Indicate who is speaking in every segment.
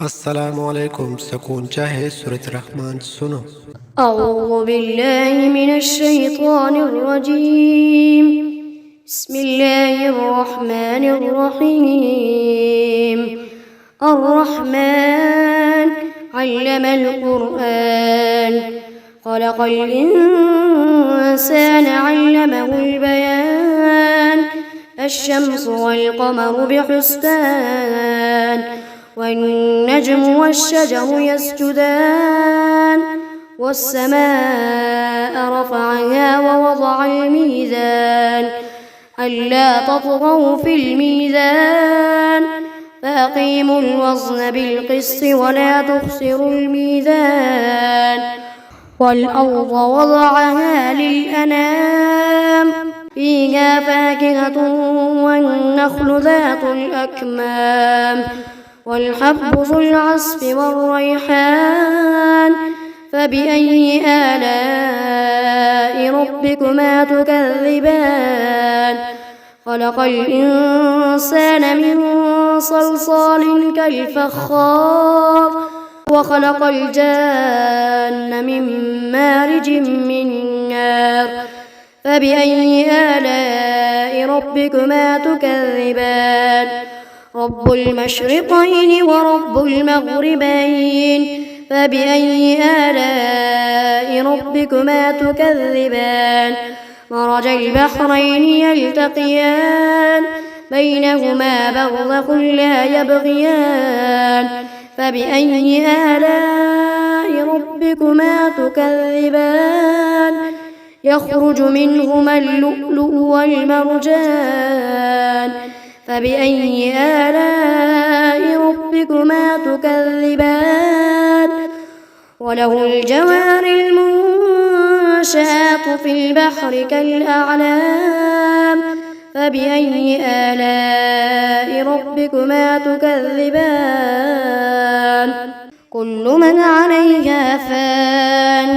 Speaker 1: अस्सलाम वालेकुम सकून चाहे सूरत रहमान सुनो।
Speaker 2: أعوذ بالله من الشيطان الرجيم. بسم الله الرحمن الرحيم. الرحمن علم القرآن خلق الإنسان علمه البيان الشمس والقمر بحسبان والنجم والشجر يسجدان والسماء رفعها ووضع الميزان ألا تطغوا في الميزان فأقيموا الوزن بالقسط ولا تخسروا الميزان والأرض وضعها للأنام فيها فاكهة والنخل ذات الأكمام والحب ذو العصف والريحان فبأي آلاء ربكما تكذبان خلق الإنسان من صلصال كالفخار وخلق الجان من مارج من نار فبأي آلاء ربكما تكذبان رب المشرقين ورب المغربين فبأي آلاء ربكما تكذبان مرج البحرين يلتقيان بينهما برزخ لا يبغيان فبأي آلاء ربكما تكذبان يخرج منهما اللؤلؤ والمرجان فبأي آلاء ربكما تكذبان وله الجوار المنشآت في البحر كالأعلام فبأي آلاء ربكما تكذبان كل من عليها فان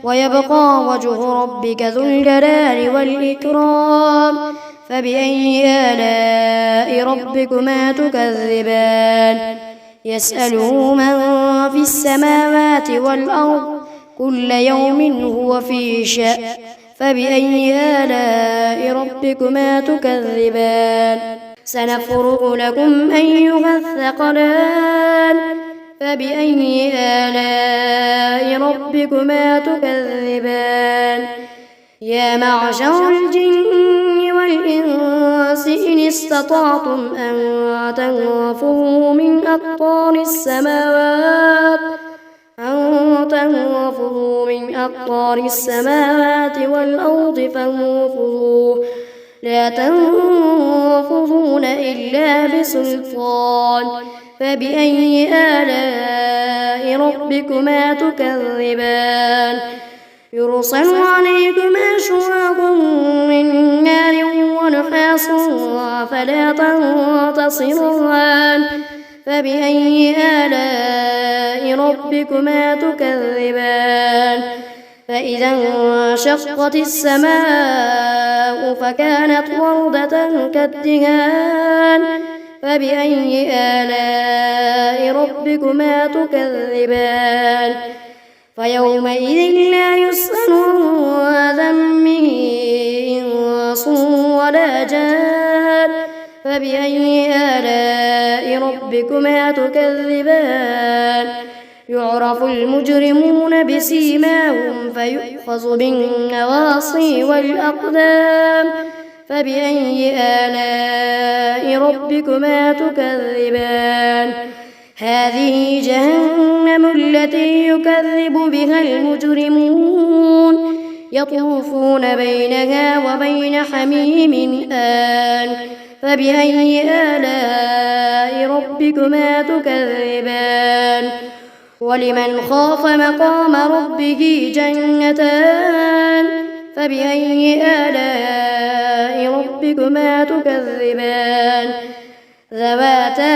Speaker 2: ويبقى وجه ربك ذو الجلال والإكرام فبأي آلاء ربكما تكذبان يسأله من في السماوات والأرض كل يوم هو في شأن فبأي آلاء ربكما تكذبان سنفرغ لكم أيها الثقلان فبأي آلاء ربكما تكذبان يا معشر الجن والإنس إن استطعتم أن تنفذوا من أقطار السماوات والأرض فانفذوا لا تنفذون إلا بسلطان فبأي آلاء ربكما تكذبان يرسل عليكما شواظ من نار ونحاس فلا تنتصران فبأي آلاء ربكما تكذبان فإذا انشقت السماء فكانت وردة كالدهان فبأي آلاء ربكما تكذبان فيومئذ لا يسأل عن ذنبه إنس ولا جان فبأي آلاء ربكما تكذبان يعرف المجرمون بسيماهم فيؤخذ بالنواصي والأقدام فبأي آلاء ربكما تكذبان هذه جهنم التي يكذب بها المجرمون يطوفون بينها وبين حميم آن فبأي آلاء ربكما تكذبان ولمن خاف مقام ربه جنتان فبأي آلاء ربكما تكذبان ذواتا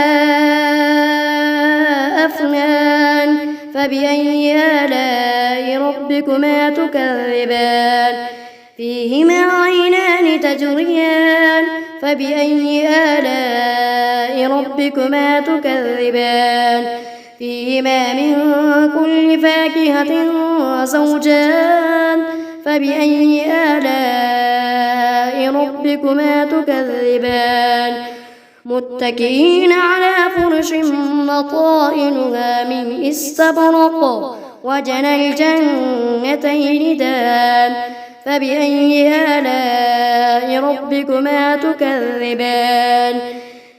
Speaker 2: أفنان فبأي آلاء ربكما تكذبان فيهما عينان تجريان فبأي آلاء ربكما تكذبان فيهما من كل فاكهة زوجان فبأي آلاء ربكما تكذبان متكئين على فرش بطائنها من استبرق وجنى الجنتين دان فبأي آلاء ربكما تكذبان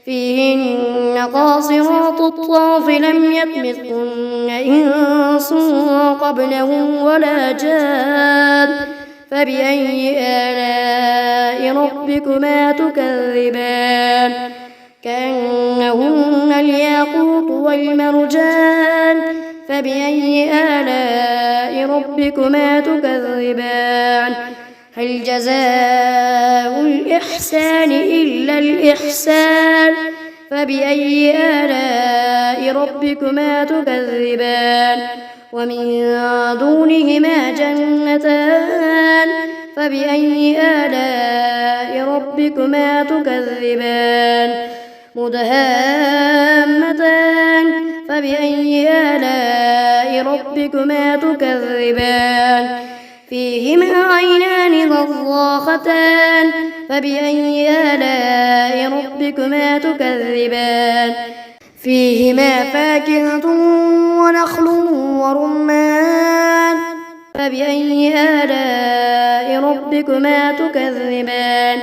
Speaker 2: فيهن قاصرات الطرف لم يطمثهن إنس قبلهم ولا جان فبأي آلاء ربكما تكذبان كأنهن الياقوت والمرجان فبأي آلاء ربكما تكذبان هل جزاء الإحسان إلا الإحسان فبأي آلاء ربكما تكذبان ومن دونهما جنتان فبأي آلاء ربكما تكذبان مدهامتان فبأي آلاء ربكما تكذبان فيهما عينان نضاختان فبأي آلاء ربكما تكذبان فيهما فاكهة ونخل ورمان فبأي آلاء ربكما تكذبان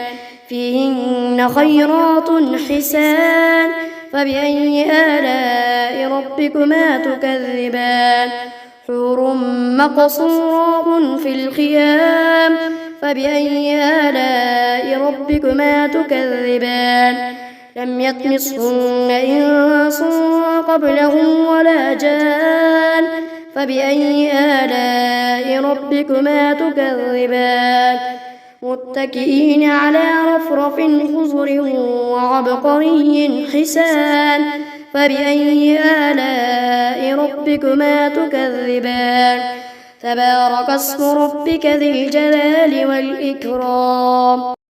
Speaker 2: فيهن خيرات حسان فبأي آلاء ربكما تكذبان حور مقصورات في الخيام فبأي آلاء ربكما تكذبان لم يطمثهن إنس قبلهم ولا جان فبأي آلاء ربكما تكذبان متكئين على رفرف خضر وعبقري حسان فبأي آلاء ربكما تكذبان تبارك اسم ربك ذي الجلال والإكرام.